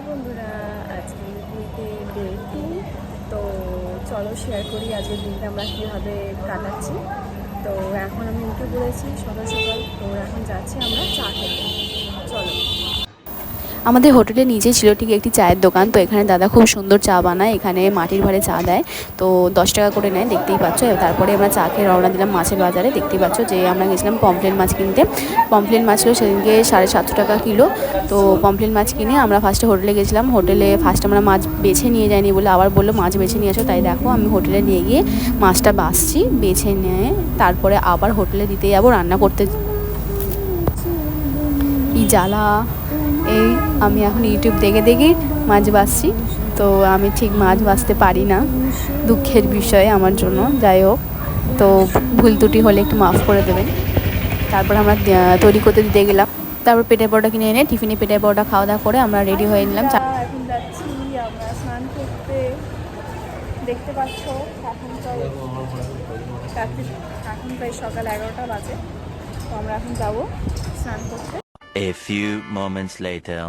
বন্ধুরা, আজকে পুরীতে ডে 2। তো চলো শেয়ার করি আজকের দিনটা আমরা কীভাবে কাটাচ্ছি। তো এখন আমি উঠে পড়েছি সকাল সকাল। তো এখন যাচ্ছি আমরা চা খেতে। চলো। আমাদের হোটেলের নিচে ছিল ঠিক একটি চায়ের দোকান। তো এখানে দাদা খুব সুন্দর চা বানায়, এখানে মাটির ভাঁড়ে চা দেয়। তো 10 টাকা করে নেয়, দেখতেই পাচ্ছ। তারপরে আমরা চা খেয়ে রওনা দিলাম মাছের বাজারে। দেখতেই পাচ্ছ যে আমরা গেছিলাম পমফ্রেট মাছ কিনতে। পমফ্রেট মাছ ছিল সেদিনকে 750 টাকা কিলো। তো পমফ্রেট মাছ কিনে আমরা ফার্স্টে হোটেলে গেছিলাম। হোটেলে ফার্স্ট আমরা মাছ বেছে নিয়ে যাইনি বলে আবার বললো মাছ বেছে নিয়ে আসো। তাই দেখো আমি হোটেলে নিয়ে গিয়ে মাছটা বাছছি, বেছে নিয়ে তারপরে আবার হোটেলে দিতে যাবো রান্না করতে। এই জ্বালা, এই আমি এখন ইউটিউব দেখে দেখে মাছ বাছছি। তো আমি ঠিক মাছ বাছতে পারি না, দুঃখের বিষয় আমার জন্য। যাই হোক, তো ভুল ত্রুটি হলে একটু মাফ করে দেবেন। তারপর আমরা তৈরি করতে দিতে গেলাম। তারপর পেটের পরোটা কিনে এনে টিফিনে পেটের পরোটা খাওয়া দাওয়া করে আমরা রেডি হয়ে নিলাম। এখন যাচ্ছি আমরা স্নান করতে। দেখতে পাচ্ছ এখন প্রায় সকাল 11টা বাজে। তো আমরা এখন যাবো স্নান করতে। A few moments later.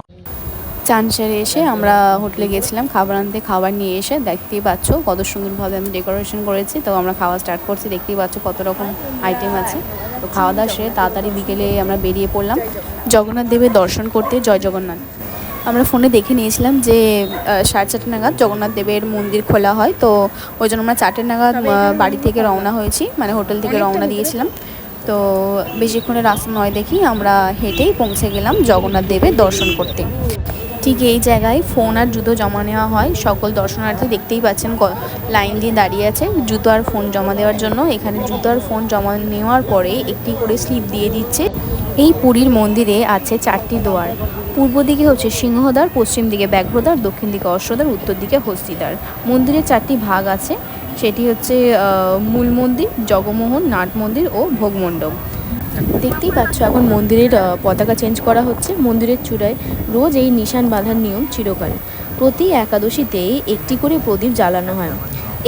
চান সেরে এসে আমরা হোটেলে গেছিলাম খাবার আনতে। খাবার নিয়ে এসে দেখতেই পাচ্ছ কত সুন্দরভাবে আমি ডেকোরেশন করেছি। তো আমরা খাওয়া স্টার্ট করছি। দেখতেই পাচ্ছ কত রকম আইটেম আছে। তো খাওয়া দাওয়া সেরে তাড়াতাড়ি বিকেলে আমরা বেরিয়ে পড়লাম জগন্নাথ দেবের দর্শন করতে। জয় জগন্নাথ। আমরা ফোনে দেখে নিয়েছিলাম যে 4:30 নাগাদ জগন্নাথ দেবের মন্দির খোলা হয়। তো ওই জন্য আমরা 4টে নাগাদ বাড়ি থেকে রওনা হয়েছি, মানে হোটেল থেকে রওনা দিয়েছিলাম। তো বেশিক্ষণের রাস্তা নয় দেখি আমরা হেঁটেই পৌঁছে গেলাম জগন্নাথ দেবের দর্শন করতে। ঠিক এই জায়গায় ফোন আর জুতো জমা নেওয়া হয়। সকল দর্শনার্থী দেখতেই পাচ্ছেন লাইন দিয়ে দাঁড়িয়ে আছে জুতো আর ফোন জমা দেওয়ার জন্য। এখানে জুতো আর ফোন জমা নেওয়ার পরে একটি করে স্লিপ দিয়ে দিচ্ছে। এই পুরীর মন্দিরে আছে 4টি দুয়ার। পূর্ব দিকে হচ্ছে সিংহদ্বার, পশ্চিম দিকে ব্যাঘ্রদ্বার, দক্ষিণ দিকে অশ্বদ্বার, উত্তর দিকে হস্তিদ্বার। মন্দিরের 4টি ভাগ আছে, সেটি হচ্ছে মূল মন্দির, জগমোহন, নাট মন্দির ও ভোগমণ্ডপ। দেখতেই পাচ্ছ এখন মন্দিরের পতাকা চেঞ্জ করা হচ্ছে। মন্দিরের চূড়ায় রোজ এই নিশান বাঁধার নিয়ম চিরকাল। প্রতি একাদশীতে একটি করে প্রদীপ জ্বালানো হয়।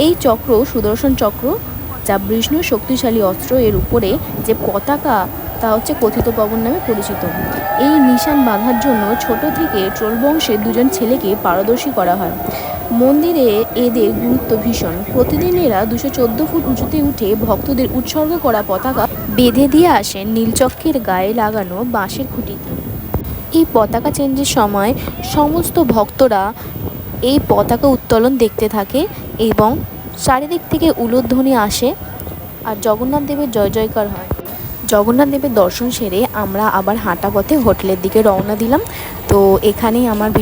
এই চক্র সুদর্শন চক্র, যা বিষ্ণুর শক্তিশালী অস্ত্র। এর উপরে যে পতাকা তা হচ্ছে কথিত পবন নামে পরিচিত। এই নিশান বাঁধার জন্য ছোট থেকে ট্রোল বংশের 2জন ছেলেকে পারদর্শী করা হয়। মন্দিরে এদের গুরুত্ব ভীষণ। প্রতিদিন এরা 214 ফুট উঁচুতে উঠে ভক্তদের উৎসর্গ করা পতাকা বেঁধে দিয়ে আসেন নীলচক্রের গায়ে লাগানো বাঁশের খুঁটিতে। এই পতাকা চেঞ্জের সময় সমস্ত ভক্তরা এই পতাকা উত্তোলন দেখতে থাকে এবং চারিদিক থেকে উলুধ্বনি আসে আর জগন্নাথ দেবের জয় জয়কার হয়। জগন্নাথ দেবের দর্শন সেরে আমরা আবার হাঁটা পথে হোটেলের দিকে রওনা দিলাম। তো এখানেই আমার